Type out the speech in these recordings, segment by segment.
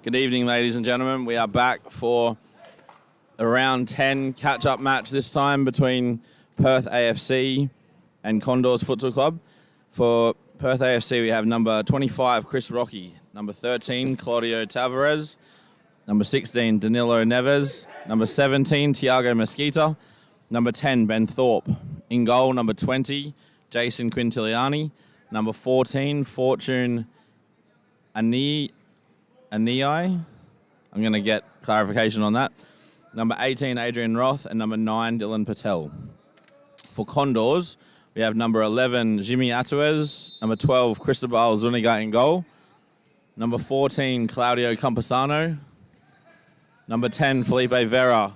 Good evening, ladies and gentlemen. We are back for a round 10 catch-up match this time between Perth AFC and Condors Futsal Club. For Perth AFC, we have number 25, Chris Rocky, number 13, Claudio Tavares, number 16, Danilo Neves, number 17, Tiago Mesquita, number 10, Ben Thorpe. In goal, number 20, Jason Quintiliani, number 14, Fortune Aniai. I'm going to get clarification on that. Number 18, Adrian Roth, and number 9, Dylan Patel. For Condors, we have number 11, Jimmy Atuez, number 12, Cristobal Zuniga in goal, number 14, Claudio Campesano, number 10, Felipe Vera,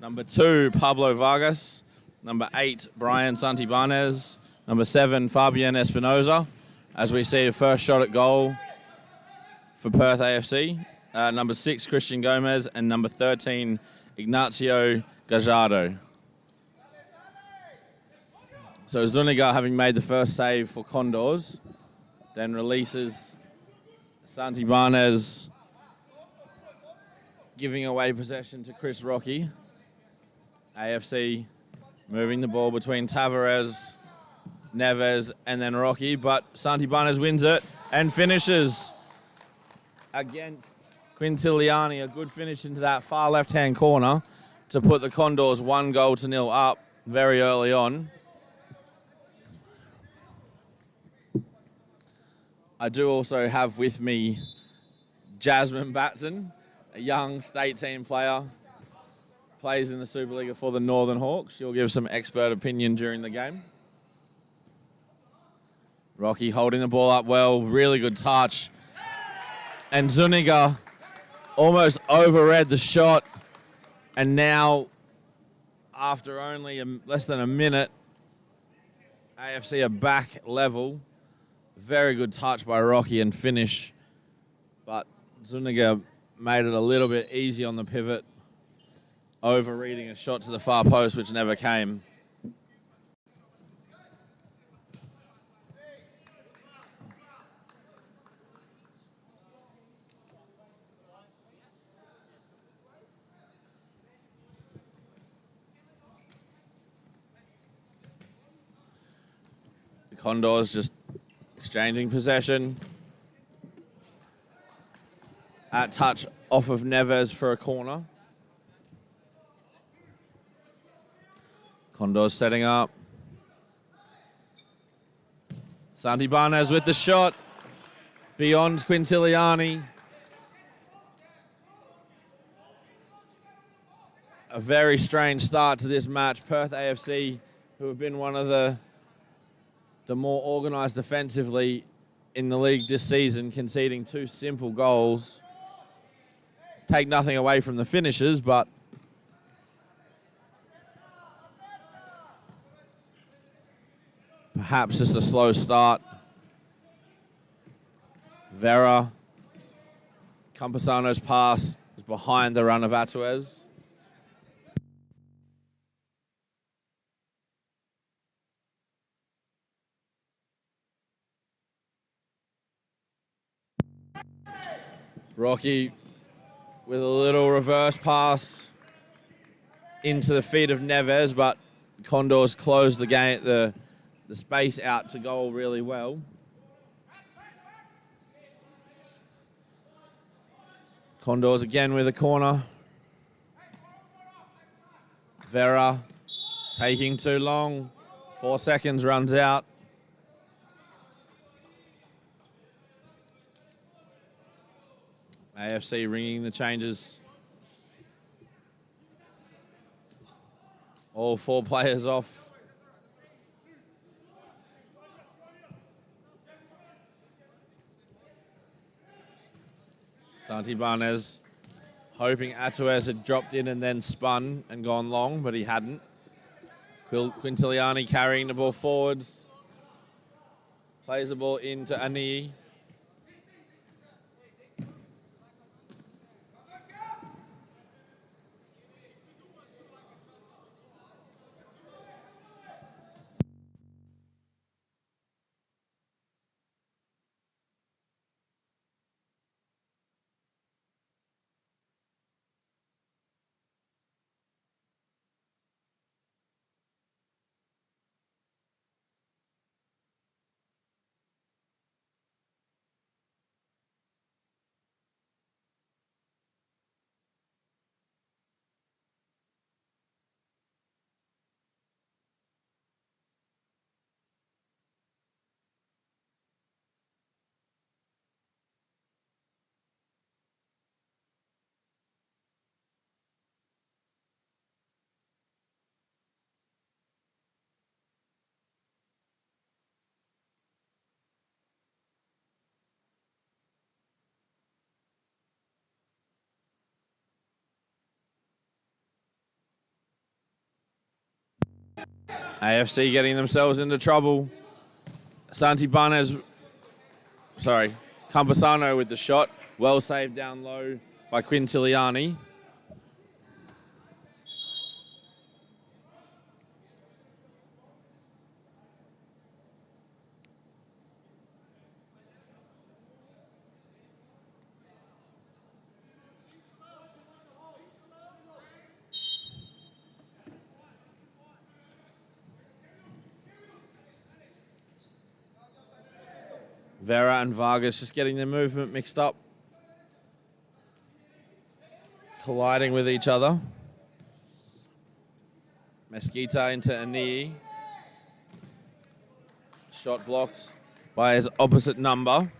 number 2, Pablo Vargas, number 8, Brian Santibanez, number 7, Fabian Espinoza, as we see a first shot at goal for Perth AFC, number 6, Christian Gomez, and number 13, Ignacio Gajardo. So Zuniga, having made the first save for Condors, then releases Santibanez, giving away possession to Chris Rocky. AFC moving the ball between Tavares, Neves, and then Rocky, but Santibanez wins it and finishes against Quintiliani. A good finish into that far left-hand corner to put the Condors 1-0 up very early on. I do also have with me Jasmine Batson, a young state team player, plays in the Supa-Liga for the Northern Hawks. She'll give some expert opinion during the game. Rocky holding the ball up well, really good touch. And Zuniga almost overread the shot. And now, after only less than a minute, AFC are back level. Very good touch by Rocky and finish. But Zuniga made it a little bit easy on the pivot, overreading a shot to the far post, which never came. The Condors just exchanging possession. At touch off of Neves for a corner. Condors setting up. Santibanez with the shot. Beyond Quintiliani. A very strange start to this match. Perth AFC, who have been one of the more organised defensively in the league this season, conceding 2 simple goals. Take nothing away from the finishers, but perhaps just a slow start. Vera, Campesano's pass is behind the run of Atuez. Rocky with a little reverse pass into the feet of Neves, but Condors closed the game, the space out to goal really well. Condors again with a corner. Vera taking too long. 4 seconds runs out. AFC ringing the changes. All 4 players off. Santibanez hoping Atuez had dropped in and then spun and gone long, but he hadn't. Quintiliani carrying the ball forwards. Plays the ball into Aniai. AFC getting themselves into trouble. Campasano with the shot. Well saved down low by Quintiliani. Vera and Vargas just getting their movement mixed up. Colliding with each other. Mesquita into Anii. Shot blocked by his opposite number.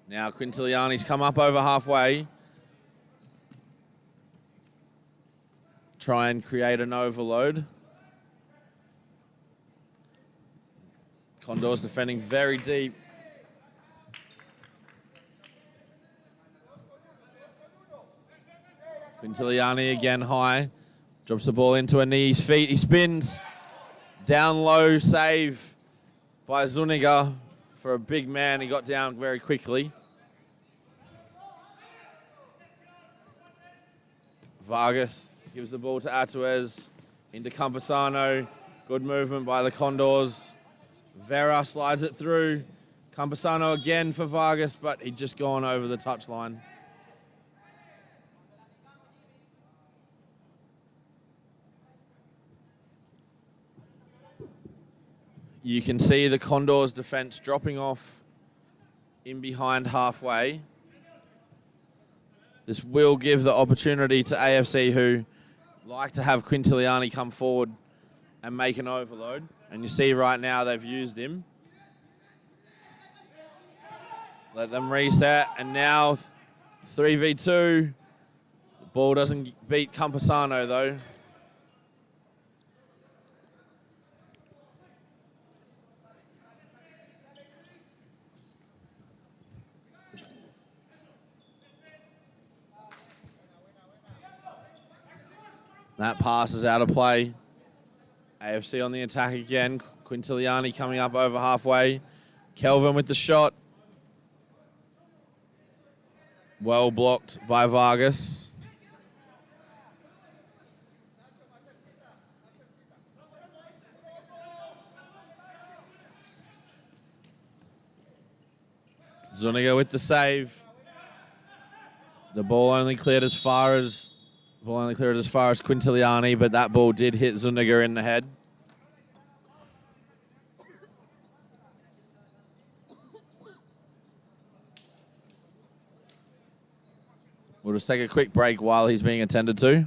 Now Quintiliani's come up over halfway. Try and create an overload. Condors defending very deep. Quintiliani again high. Drops the ball into Ani's feet. He spins. Down low save by Zuniga for a big man. He got down very quickly. Vargas gives the ball to Atuez, into Campasano. Good movement by the Condors. Vera slides it through. Campasano again for Vargas, but he'd just gone over the touchline. You can see the Condors defense dropping off in behind halfway. This will give the opportunity to AFC, who like to have Quintiliani come forward and make an overload. And you see right now they've used him. Let them reset, and now 3v2. The ball doesn't beat Campasano though. That pass is out of play. AFC on the attack again. Quintiliani coming up over halfway. Kelvin with the shot. Well blocked by Vargas. Zuniga with the save. The ball only cleared as far as Quintiliani, but that ball did hit Zuniga in the head. We'll just take a quick break while he's being attended to.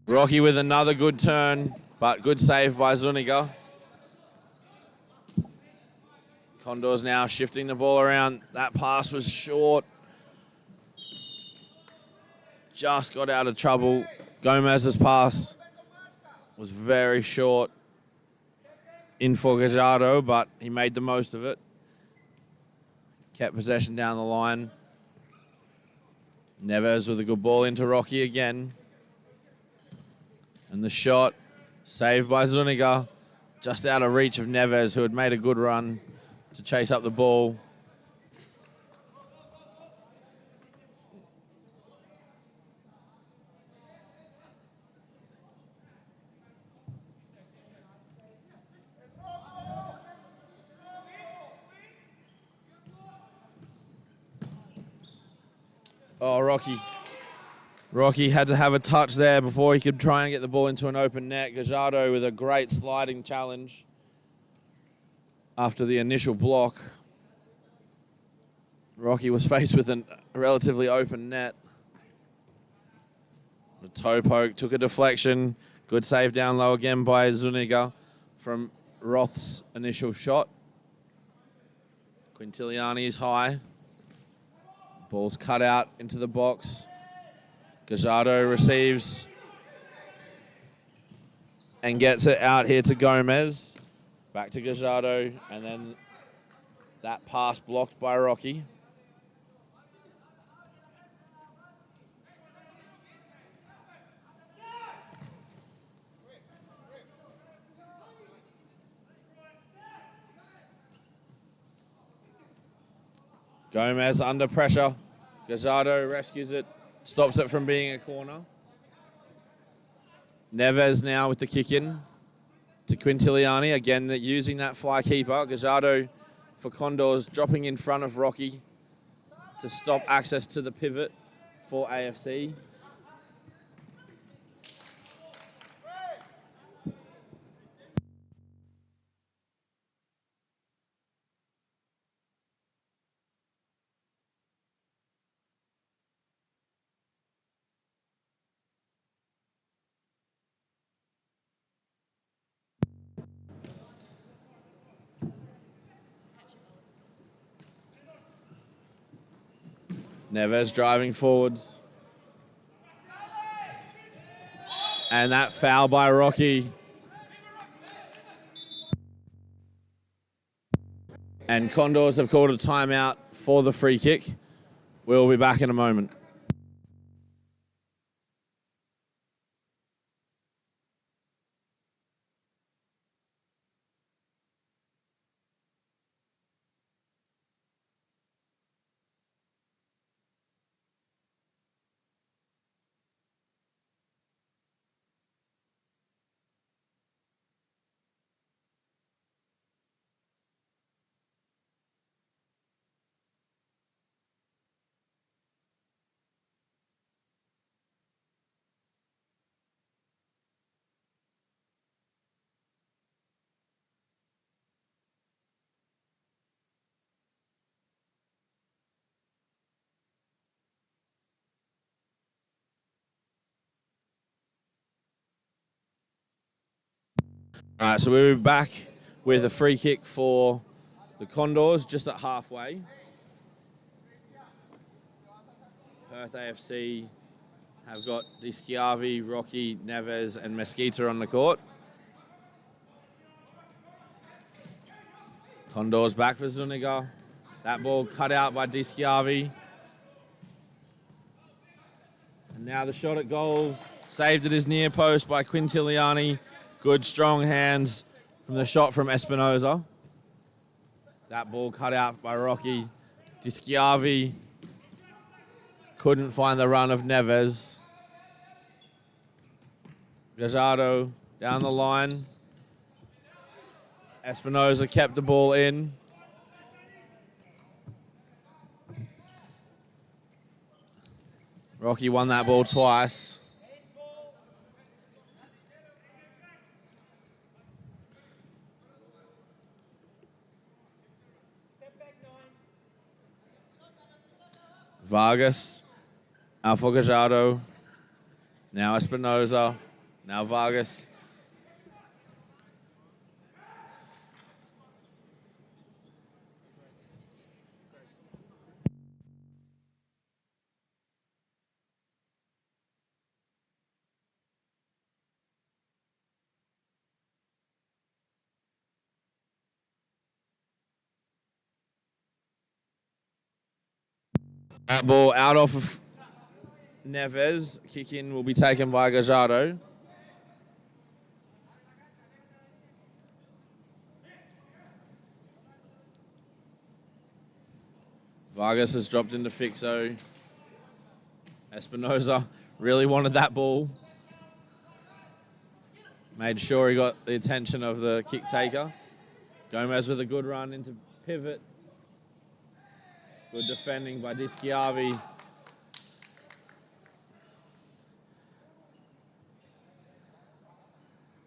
Rocky with another good turn, but good save by Zuniga. Condors now shifting the ball around. That pass was short. Just got out of trouble. Gomez's pass was very short in for Gajardo, but he made the most of it. Kept possession down the line. Neves with a good ball into Rocky again. And the shot, saved by Zuniga, just out of reach of Neves, who had made a good run to chase up the ball. Oh, Rocky had to have a touch there before he could try and get the ball into an open net. Gajardo with a great sliding challenge. after the initial block, Rocky was faced with a relatively open net. The toe poke took a deflection. Good save down low again by Zuniga from Roth's initial shot. Quintiliani is high. Ball's cut out into the box. Gajardo receives and gets it out here to Gomez. Back to Gajardo, and then that pass blocked by Rocky. Gomez under pressure. Gajardo rescues it, stops it from being a corner. Neves now with the kick in to Quintiliani. Again, using that fly keeper. Gajardo for Condors dropping in front of Rocky to stop access to the pivot for AFC. Neves driving forwards. And that foul by Rocky. And Condors have called a timeout for the free kick. We'll be back in a moment. All right, so we're back with a free kick for the Condors just at halfway. Perth AFC have got Di Schiavi, Rocky, Neves, and Mesquita on the court. Condors back for Zuniga. That ball cut out by Di Schiavi. And now the shot at goal, saved at his near post by Quintiliani. Good, strong hands from the shot from Espinoza. That ball cut out by Rocky. Di Schiavi couldn't find the run of Neves. Gajardo down the line. Espinoza kept the ball in. Rocky won that ball twice. Vargas, Alpha Gajardo, now Espinoza, now Vargas. That ball out off of Neves. Kick in will be taken by Gajardo. Vargas has dropped into Fixo. Espinoza really wanted that ball. Made sure he got the attention of the kick taker. Gomez with a good run into pivot. Good defending by Di Schiavi.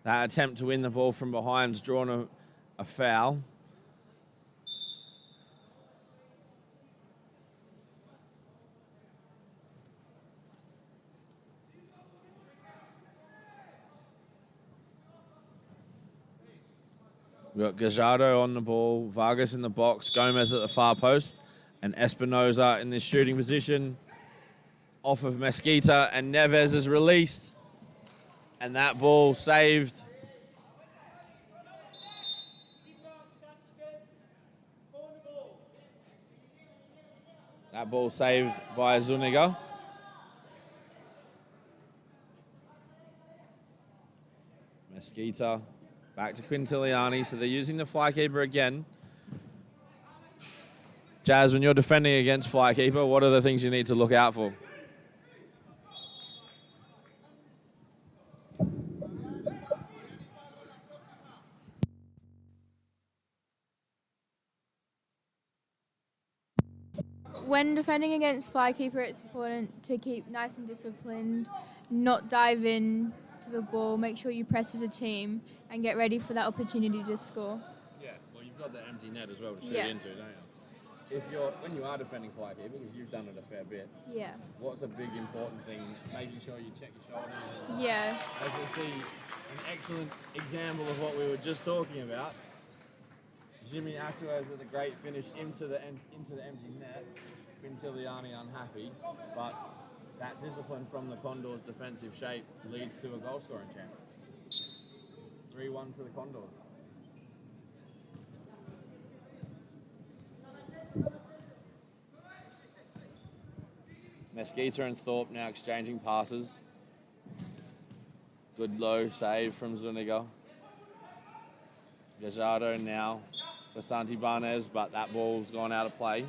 That attempt to win the ball from behind's drawn a foul. We've got Gajardo on the ball, Vargas in the box, Gomez at the far post, and Espinoza in this shooting position off of Mesquita, and Neves is released, and that ball saved. That ball saved by Zuniga. Mesquita back to Quintiliani, so they're using the fly keeper again. Jazz, when you're defending against fly keeper, what are the things you need to look out for? When defending against flykeeper, it's important to keep nice and disciplined, not dive in to the ball, make sure you press as a team, and get ready for that opportunity to score. Yeah, well, you've got the empty net as well to shoot into, don't you? When you are defending flykeeper, because you've done it a fair bit, what's a big important thing? Making sure you check your shoulders. Yeah. As we see, an excellent example of what we were just talking about. Jimmy Atuez with a great finish into the empty net. Quintiliani unhappy, but that discipline from the Condors' defensive shape leads to a goal scoring chance. 3-1 to the Condors. Mesquita and Thorpe now exchanging passes. Good low save from Zuniga. Gajardo now for Santibanez, but that ball's gone out of play.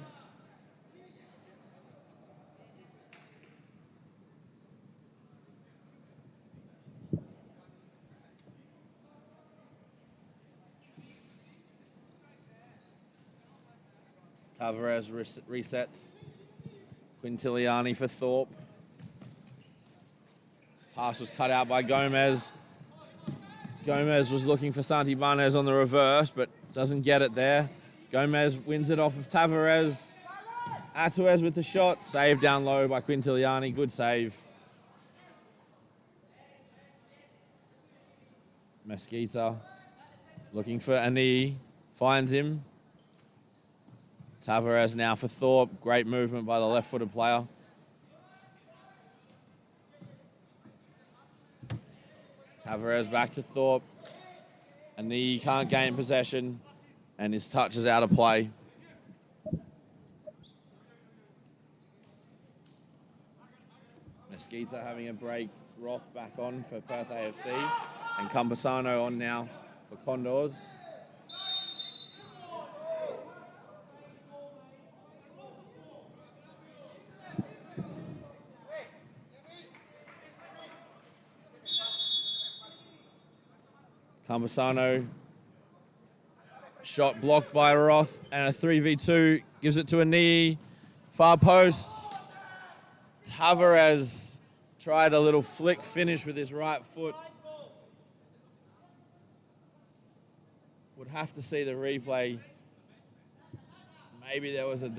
Tavares resets. Quintiliani for Thorpe. Pass was cut out by Gomez. Gomez was looking for Santibanez on the reverse, but doesn't get it there. Gomez wins it off of Tavares. Atuez with the shot. Saved down low by Quintiliani. Good save. Mesquita looking for Ani. Finds him. Tavares now for Thorpe. Great movement by the left-footed player. Tavares back to Thorpe. Ani can't gain possession, and his touch is out of play. Mesquita having a break. Roth back on for Perth AFC. And Campesano on now for Condors. Campesano, shot blocked by Roth, and a 3v2 gives it to Ani. Far post. Tavares tried a little flick finish with his right foot. Would have to see the replay. Maybe there was a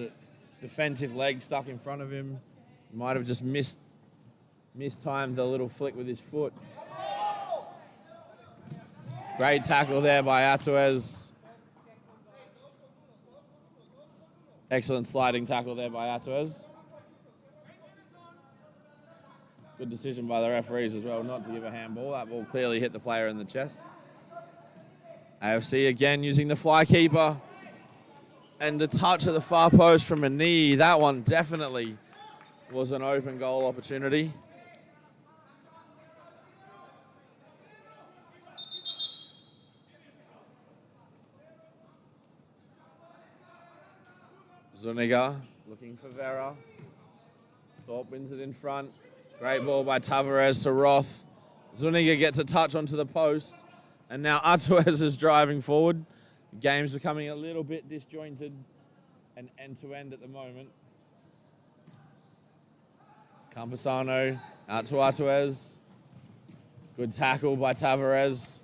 defensive leg stuck in front of him. Might have just mistimed the little flick with his foot. Great tackle there by Atuez. Excellent sliding tackle there by Atuez. Good decision by the referees as well not to give a handball. That ball clearly hit the player in the chest. AFC again using the fly keeper. And the touch at the far post from Ani. That one definitely was an open goal opportunity. Zuniga looking for Vera. Thorpe wins it in front. Great ball by Tavares to Roth. Zuniga gets a touch onto the post. And now Atuez is driving forward. The game's becoming a little bit disjointed and end-to-end at the moment. Campesano out to Atuez. Good tackle by Tavares.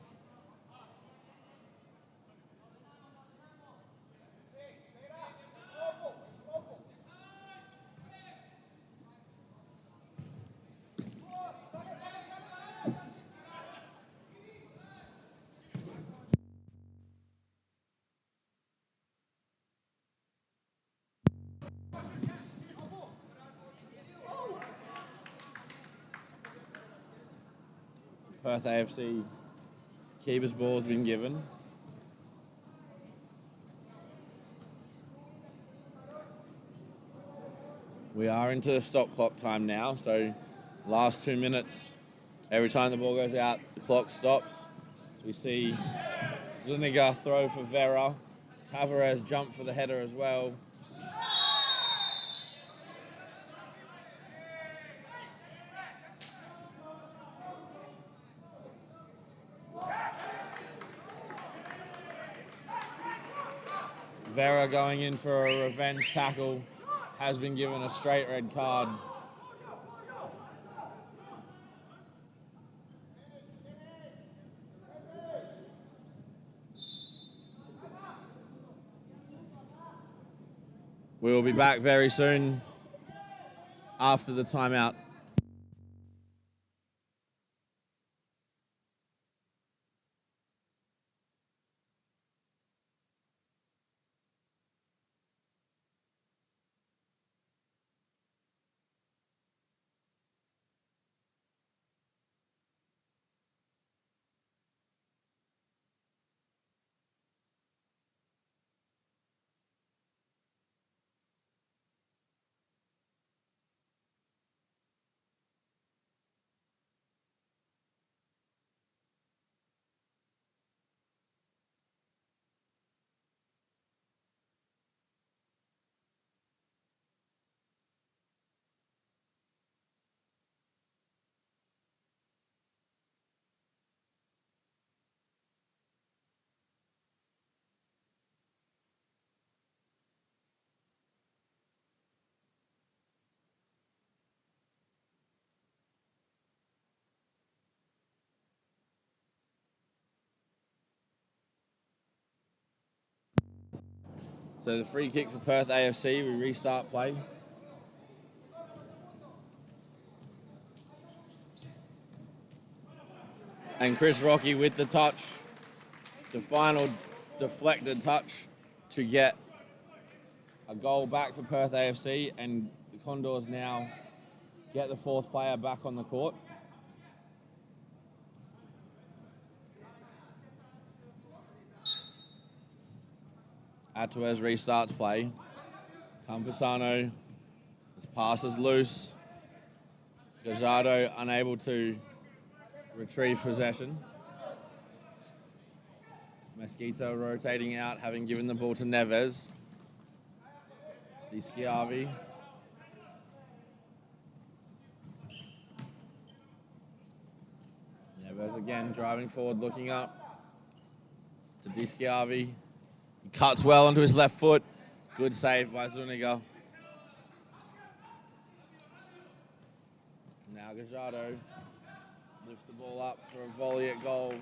Perth AFC keeper's ball has been given. We are into the stop clock time now, so last 2 minutes, every time the ball goes out, the clock stops. We see Zuniga throw for Vera. Tavares jump for the header as well. Vera going in for a revenge tackle, has been given a straight red card. We will be back very soon after the timeout. So the free kick for Perth AFC, we restart play. And Chris Rocky with the touch, the final deflected touch to get a goal back for Perth AFC, and the Condors now get the fourth player back on the court. Atuez restarts play. Campusano, his pass is loose. Gajardo unable to retrieve possession. Mesquita rotating out, having given the ball to Neves. Di Schiavi. Neves again driving forward, looking up to Di Schiavi. He cuts well onto his left foot. Good save by Zuniga. Now Gajardo lifts the ball up for a volley at goal.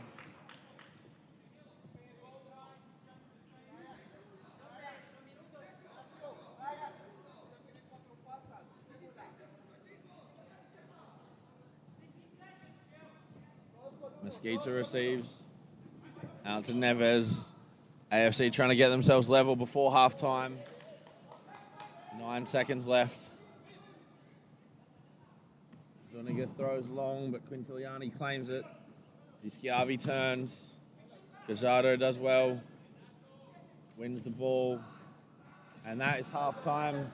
Mesquita receives. Out to Neves. AFC trying to get themselves level before half-time. 9 seconds left. Zuniga throws long, but Quintiliani claims it. Di Schiavi turns. Gazzardo does well. Wins the ball. And that is half-time.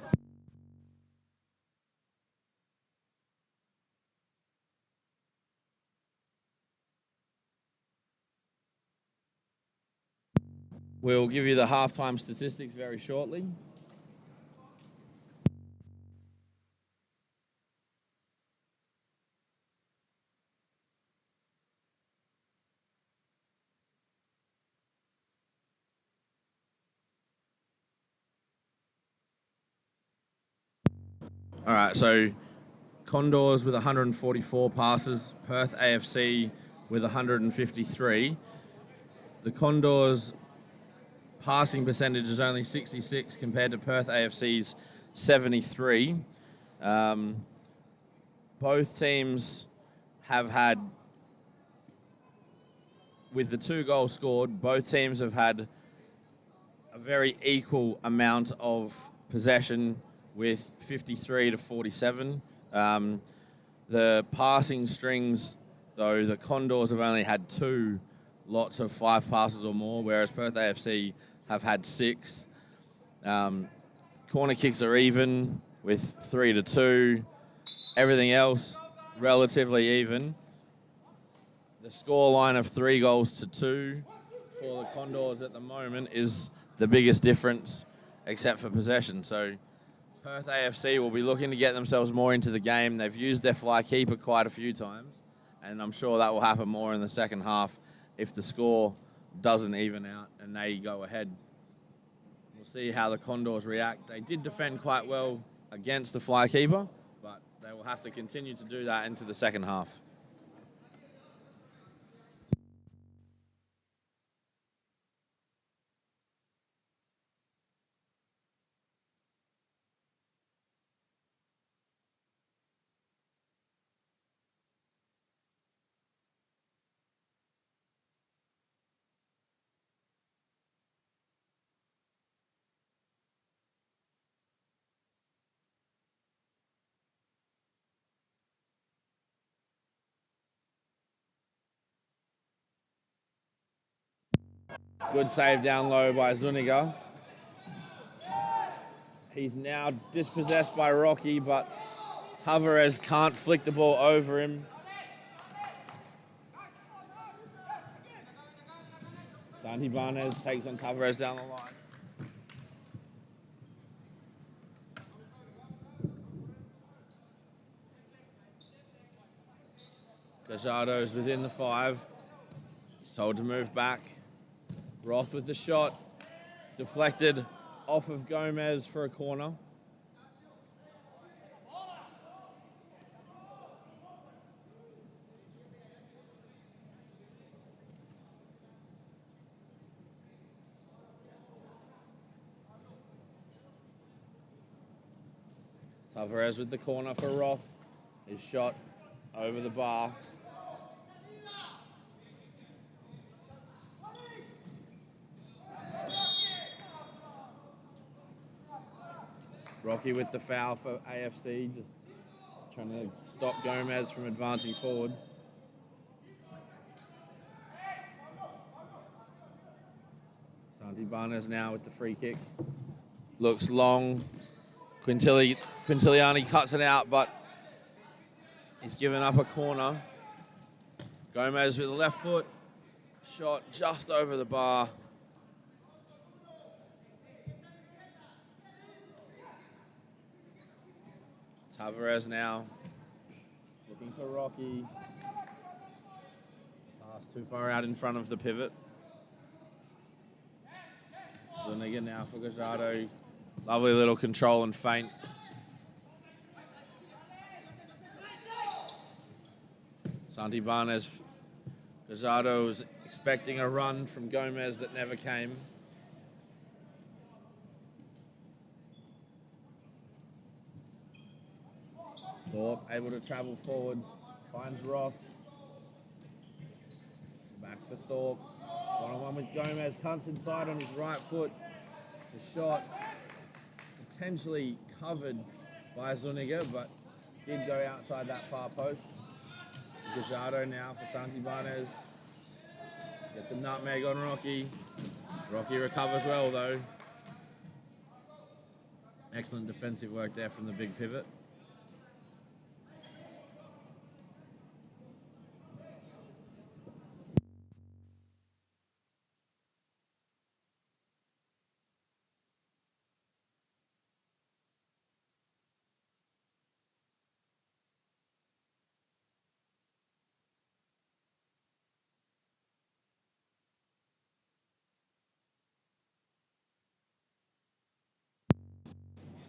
We'll give you the half-time statistics very shortly. All right, so Condors with 144 passes, Perth AFC with 153. The Condors passing percentage is only 66 compared to Perth AFC's 73. Both teams have had, with the 2 goals scored, both teams have had a very equal amount of possession with 53 to 47. The passing strings, though, the Condors have only had 2 lots of 5 passes or more, whereas Perth AFC have had 6. Corner kicks are even with 3-2. Everything else relatively even. The score line of 3-2 for the Condors at the moment is the biggest difference, except for possession. So Perth AFC will be looking to get themselves more into the game. They've used their fly keeper quite a few times, and I'm sure that will happen more in the second half if the score doesn't even out and they go ahead. We'll see how the Condors react. They did defend quite well against the fly keeper, but they will have to continue to do that into the second half. Good save down low by Zuniga. He's now dispossessed by Rocky, but Tavares can't flick the ball over him. Santi Barnes takes on Tavares down the line. Gajardo's within the 5. He's told to move back. Roth with the shot. Deflected off of Gomez for a corner. Tavares with the corner for Roth. His shot over the bar. Rocky with the foul for AFC, just trying to stop Gomez from advancing forwards. Santi Barnes now with the free kick. Looks long. Quintiliani cuts it out, but he's given up a corner. Gomez with the left foot. Shot just over the bar. Tavares now looking for Rocky. Pass too far out in front of the pivot. Zuniga now for Gajardo. Lovely little control and feint. Santi Barnes. Gajardo was expecting a run from Gomez that never came. Thorpe able to travel forwards, finds Roth. Back for Thorpe. One-on-one with Gomez, cunts inside on his right foot. The shot potentially covered by Zuniga, but did go outside that far post. Gajardo now for Santi Barnes. Gets a nutmeg on Rocky. Rocky recovers well though. Excellent defensive work there from the big pivot.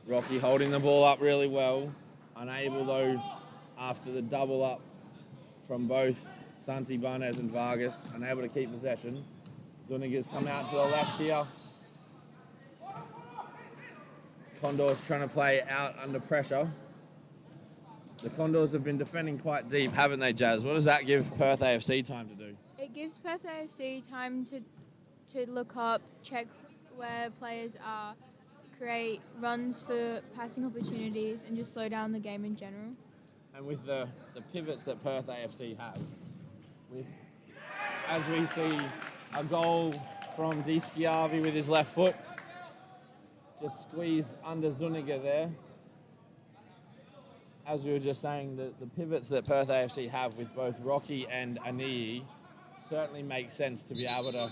Rocky holding the ball up really well. Unable though, after the double up from both Santi Barnes and Vargas, unable to keep possession. Zuniga's come out to the left here. Condors trying to play out under pressure. The Condors have been defending quite deep, haven't they, Jazz? What does that give Perth AFC time to do? It gives Perth AFC time to look up, check where players are, create runs for passing opportunities, and just slow down the game in general. And with the pivots that Perth AFC have, with, as we see, a goal from Di Schiavi with his left foot. Just squeezed under Zuniga there. As we were just saying, the pivots that Perth AFC have with both Rocky and Aniyi certainly make sense to be able to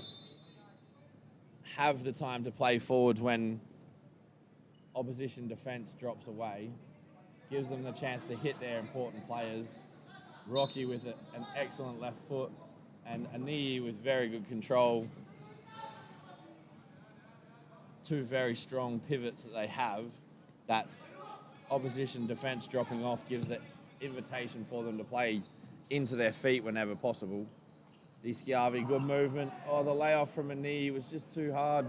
have the time to play forwards when opposition defence drops away. Gives them the chance to hit their important players. Rocky with an excellent left foot and Aniyi with very good control. Two very strong pivots that they have. That opposition defence dropping off gives the invitation for them to play into their feet whenever possible. Di Schiavi, good movement. Oh, the layoff from Aniyi was just too hard.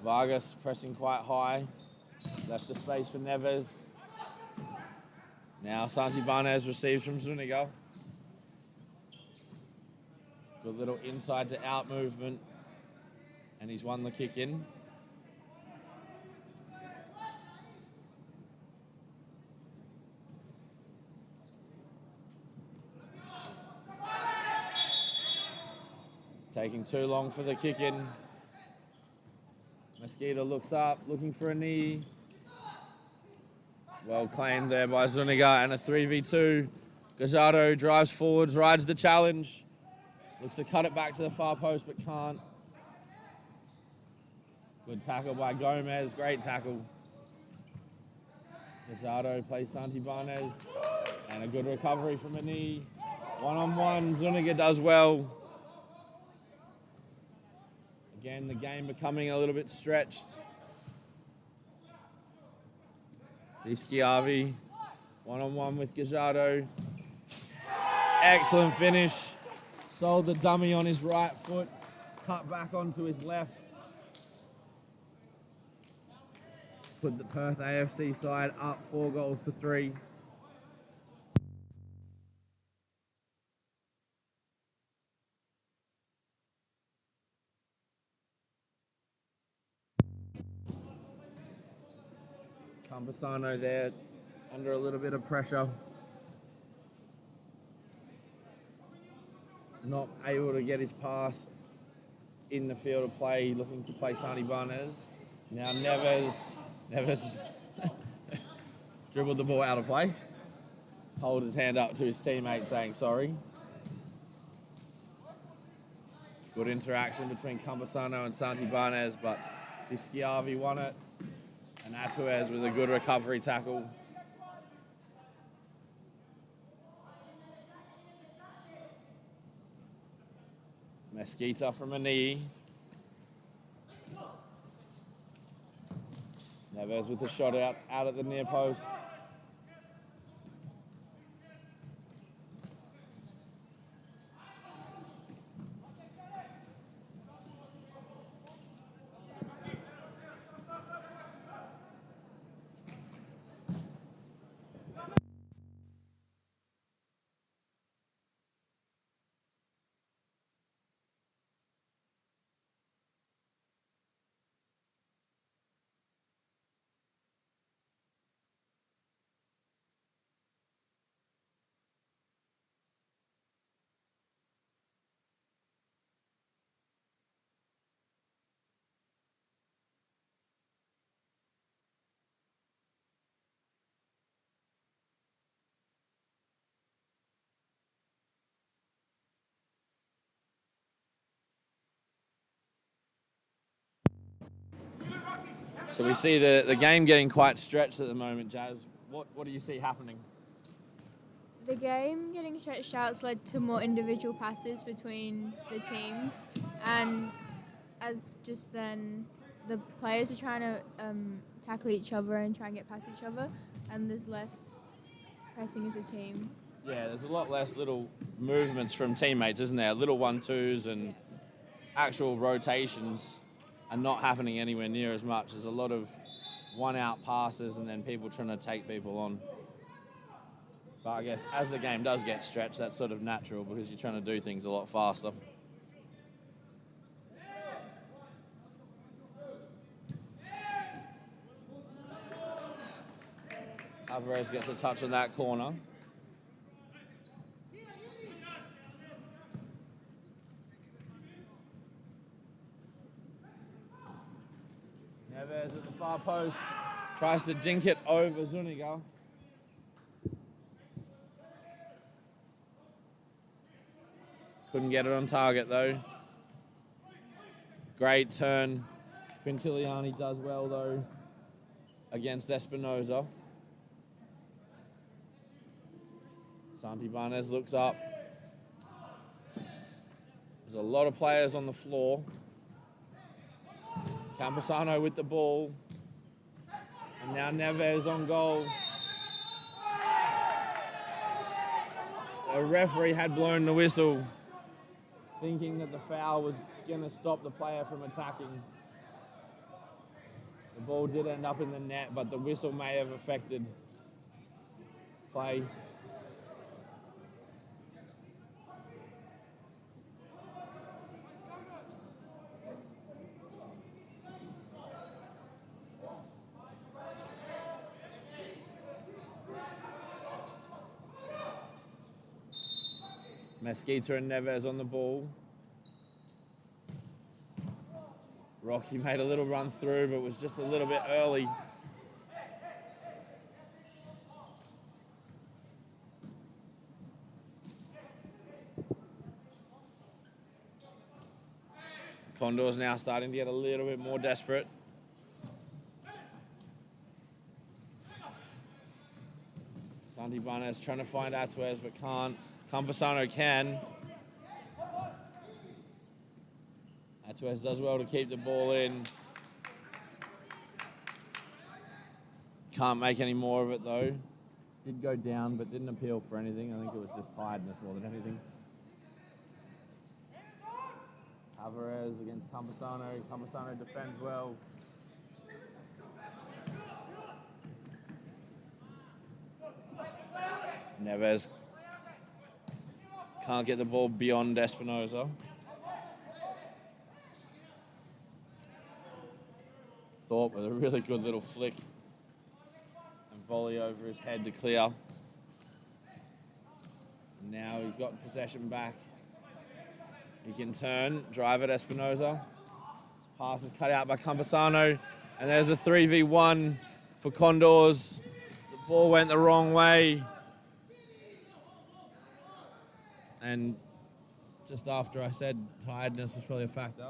Vargas pressing quite high. Left the space for Neves. Now Santi Barnes receives from Zuniga. Good little inside to out movement. And he's won the kick in. Taking too long for the kick in. Mosquito looks up, looking for a knee. Well claimed there by Zuniga, and a 3v2. Gazzardo drives forwards, rides the challenge. Looks to cut it back to the far post, but can't. Good tackle by Gomez, great tackle. Gazzardo plays Santi Barnes, and a good recovery from a knee. One-on-one, Zuniga does well. Again, the game becoming a little bit stretched. Di Schiavi, one-on-one with Gazzardo. Excellent finish. Sold the dummy on his right foot, cut back onto his left. Put the Perth AFC side up 4-3. Campesano there, under a little bit of pressure. Not able to get his pass in the field of play, looking to play Santi Barnes. Now Neves dribbled the ball out of play. Holds his hand up to his teammate saying sorry. Good interaction between Campesano and Santi Barnes, but Di Schiavi won it. And Atuez with a good recovery tackle. Mesquita from a knee. Neves with a shot out at the near post. So we see the game getting quite stretched at the moment, Jazz. What do you see happening? The game getting stretched out led to more individual passes between the teams, and as just then the players are trying to tackle each other and try and get past each other, and there's less pressing as a team. Yeah, there's a lot less little movements from teammates, isn't there? Little 1-2s and actual rotations are not happening anywhere near as much. There's a lot of one-out passes and then people trying to take people on. But I guess as the game does get stretched, that's sort of natural because you're trying to do things a lot faster. Alvarez gets a touch on that corner. Neves at the far post. Tries to dink it over Zuniga. Couldn't get it on target though. Great turn. Quintiliani does well though against Espinosa. Santibanez looks up. There's a lot of players on the floor. Camposano with the ball. And now Neves on goal. The referee had blown the whistle, thinking that the foul was going to stop the player from attacking. The ball did end up in the net, but the whistle may have affected play. Mesquita and Neves on the ball. Rocky made a little run through, but was just a little bit early. Condors now starting to get a little bit more desperate. Santibanez trying to find Atuez, but can't. Campusano can. Atuez does well to keep the ball in. Can't make any more of it though. Did go down, but didn't appeal for anything. I think it was just tiredness more than anything. Alvarez against Campusano. Campusano defends well. Neves can't get the ball beyond Espinosa. Thorpe with a really good little flick and volley over his head to clear. Now he's got possession back. He can turn, drive at Espinosa. His pass is cut out by Campusano. And there's a 3v1 for Condors. The ball went the wrong way. And just after I said tiredness was probably a factor,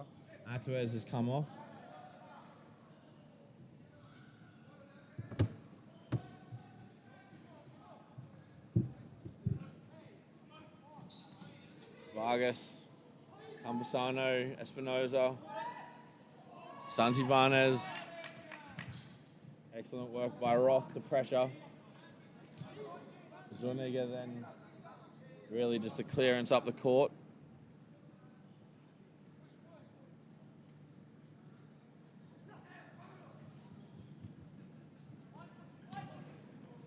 Atuez has come off. Vargas, Campusano, Espinosa, Santibanez. Excellent work by Roth to pressure. Zuniga then really just a clearance up the court.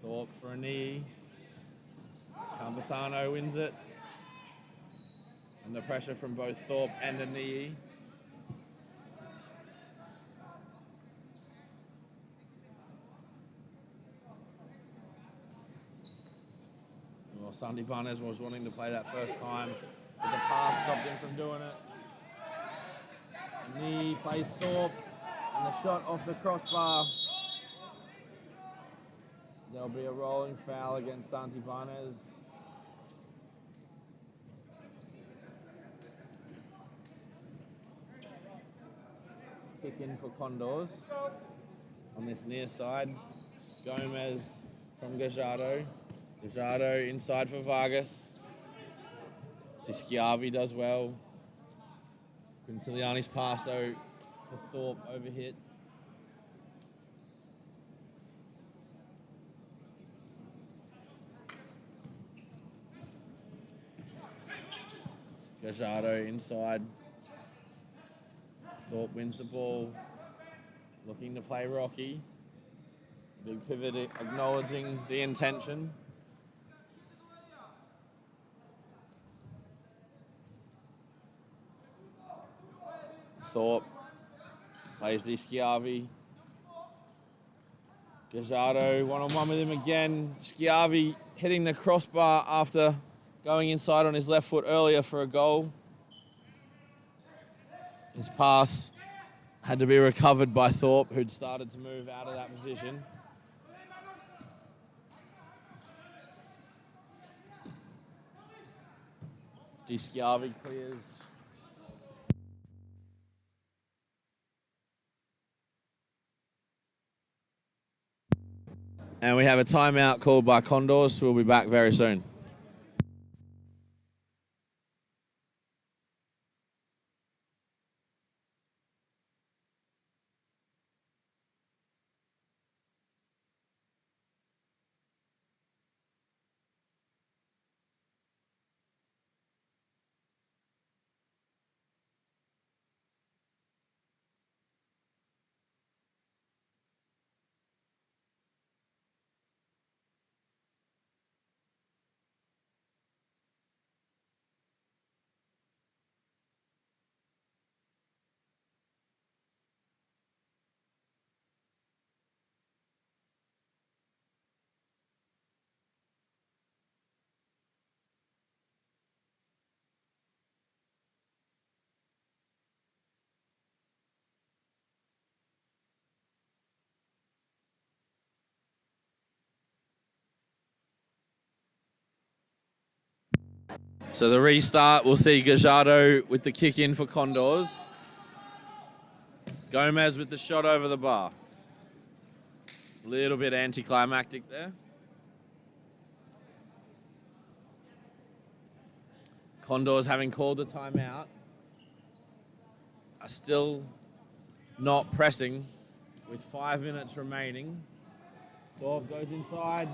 Thorpe for a knee. Campusano wins it. And the pressure from both Thorpe and a knee. Well, Santibanez was wanting to play that first time, but the pass stopped him from doing it. Knee plays Thorpe, and the shot off the crossbar. There'll be a rolling foul against Santibanez. Kick in for Condors on this near side. Gomez from Gajardo. Gajardo inside for Vargas. Dischiavi does well. Quintiliani's pass though for Thorpe overhit. Gajardo inside. Thorpe wins the ball. Looking to play Rocky. Big pivot acknowledging the intention. Thorpe plays the Schiavi. Gajardo one-on-one with him again. Schiavi hitting the crossbar after going inside on his left foot earlier for a goal. His pass had to be recovered by Thorpe, who'd started to move out of that position. Schiavi clears. And we have a timeout called by Condors, so we'll be back very soon. So the restart, we'll see Gajardo with the kick in for Condors. Gomez with the shot over the bar. Little bit anticlimactic there. Condors, having called the timeout, are still not pressing with 5 minutes remaining. Thorpe goes inside.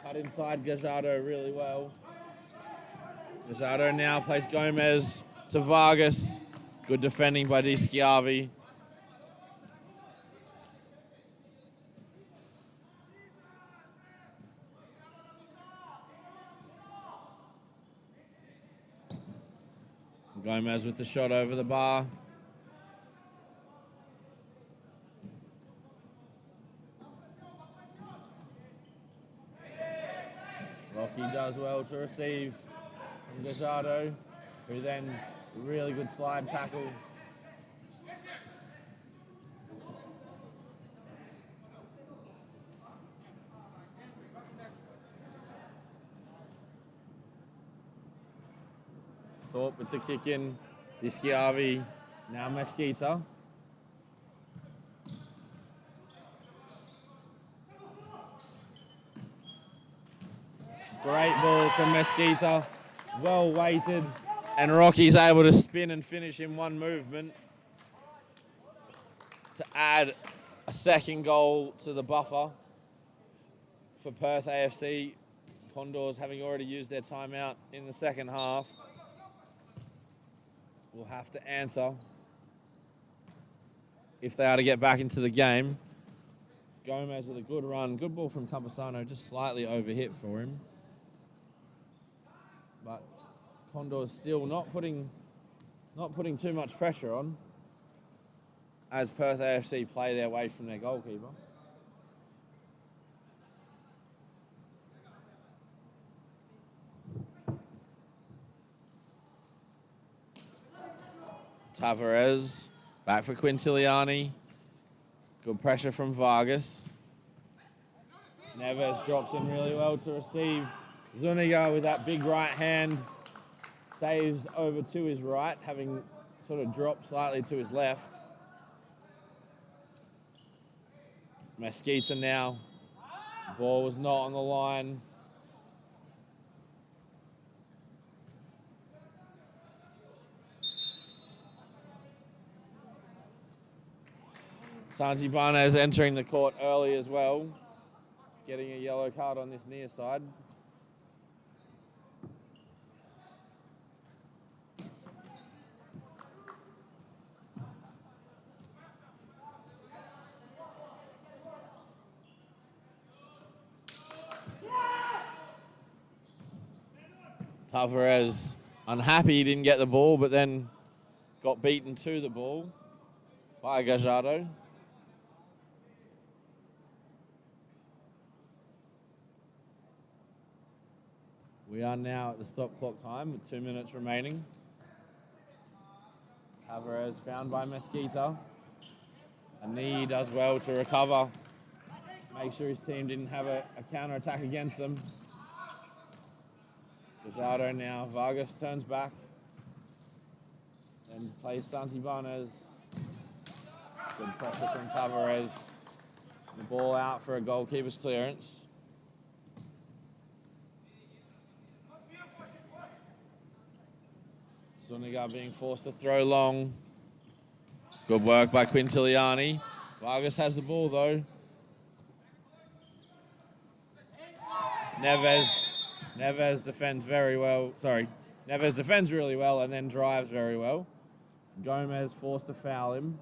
Cut inside Gajardo really well. Gajardo now plays Gomez to Vargas. Good defending by Schiavi. Gomez with the shot over the bar. Rocky does well to receive from Gajardo, who then really good slide tackle. Thorpe with the kick in. Schiavi, now Mesquita. Great ball from Mesquita, well weighted, and Rocky's able to spin and finish in one movement to add a second goal to the buffer for Perth AFC. Condors, having already used their timeout in the second half, will have to answer if they are to get back into the game. Gomez with a good run, good ball from Campesano, just slightly overhit for him. But Condors still not putting too much pressure on as Perth AFC play their way from their goalkeeper. Tavares back for Quintiliani. Good pressure from Vargas. Neves drops in really well to receive. Zuniga with that big right hand, saves over to his right, having sort of dropped slightly to his left. Mesquita now. Ball was not on the line. Santibanez entering the court early as well, getting a yellow card on this near side. Tavares unhappy he didn't get the ball, but then got beaten to the ball by Gajardo. We are now at the stop clock time with 2 minutes remaining. Tavares found by Mesquita. Ani does well to recover. Make sure his team didn't have a counter-attack against them. Guajardo now. Vargas turns back. Then plays Santibanez. Good pressure from Tavares. The ball out for a goalkeeper's clearance. Zuniga being forced to throw long. Good work by Quintiliani. Vargas has the ball though. Neves defends very well. Neves defends really well and then drives very well. Gomez forced to foul him.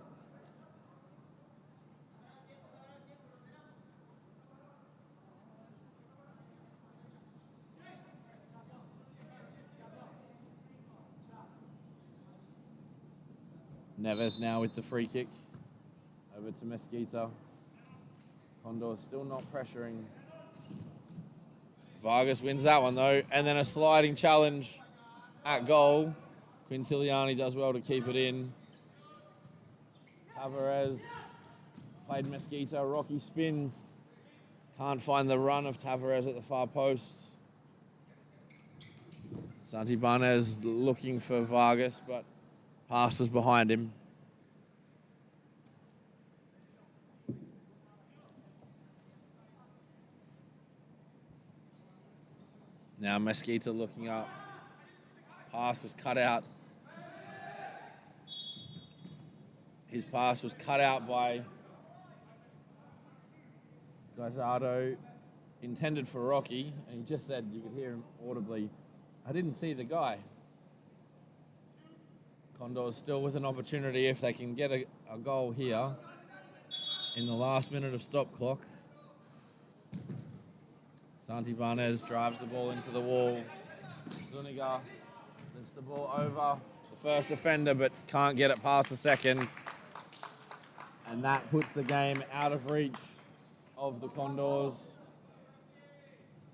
Neves now with the free kick. Over to Mesquita. Condors still not pressuring. Vargas wins that one though. And then a sliding challenge at goal. Quintiliani does well to keep it in. Tavares played Mesquita. Rocky spins. Can't find the run of Tavares at the far post. Santibanez looking for Vargas, but pass was behind him. Now Mesquita looking up. Pass was cut out. His pass was cut out by Guajardo, intended for Rocky, and he just said, you could hear him audibly, I didn't see the guy. Condors still with an opportunity if they can get a goal here in the last minute of stop clock. Santibanez drives the ball into the wall. Zuniga lifts the ball over the first defender but can't get it past the second. And that puts the game out of reach of the Condors.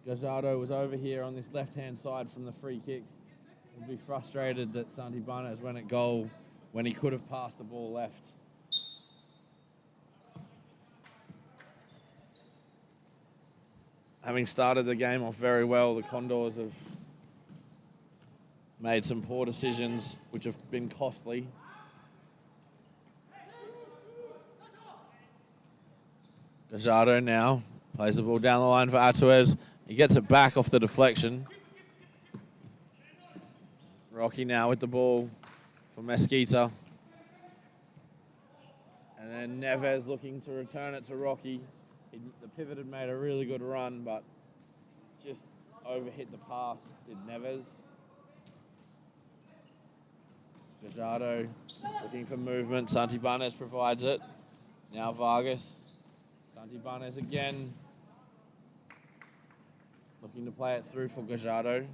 Guajardo was over here on this left-hand side from the free kick. Would be frustrated that Santibanez went at goal when he could have passed the ball left. Having started the game off very well, the Condors have made some poor decisions which have been costly. Guajardo now plays the ball down the line for Atuez. He gets it back off the deflection. Rocky now with the ball for Mesquita. And then Neves looking to return it to Rocky. The pivot had made a really good run, but just overhit the pass, did Neves. Guajardo looking for movement. Santibanez provides it. Now Vargas. Santibanez again. Looking to play it through for Guajardo.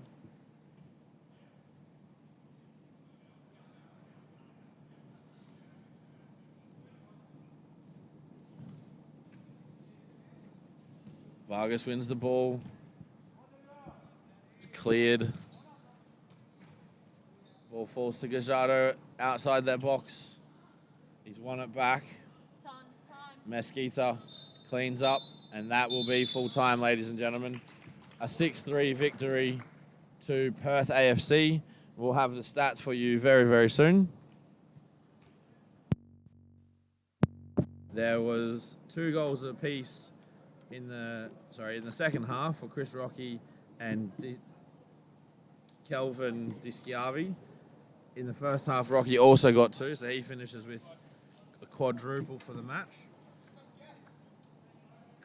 Vargas wins the ball. It's cleared. Ball falls to Guajardo outside that box. He's won it back. Mesquita cleans up, and that will be full time, ladies and gentlemen. A 6-3 victory to Perth AFC. We'll have the stats for you very, very soon. There was 2 goals apiece in the second half for Chris Rocky and Kelvin Dischiavi. In the first half, Rocky also got 2, so he finishes with a quadruple for the match.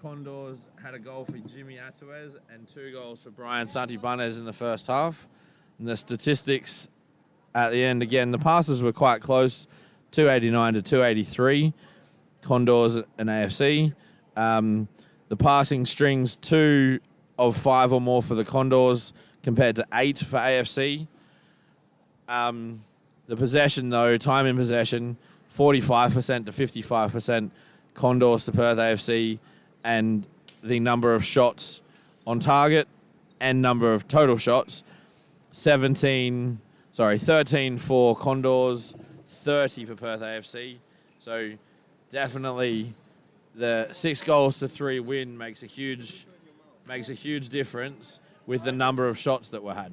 Condors had a goal for Jimmy Atuez and 2 goals for Brian Santibanez in the first half. And the statistics at the end, again, the passes were quite close, 289 to 283, Condors and AFC. The passing strings 2 of 5 or more for the Condors compared to 8 for AFC. The possession, though, time in possession, 45% to 55%, Condors to Perth AFC, and the number of shots on target and number of total shots. 13 for Condors, 30 for Perth AFC. So definitely the 6-3 win makes a huge difference with the number of shots that were had.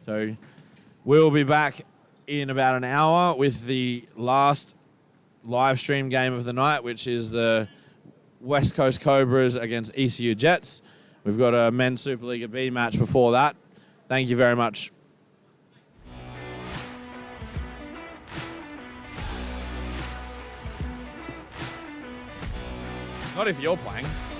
So we'll be back in about an hour with the last live stream game of the night, which is the West Coast Cobras against ECU Jets. We've got a men's Supa-Liga B match before that. Thank you very much. Not if you're playing.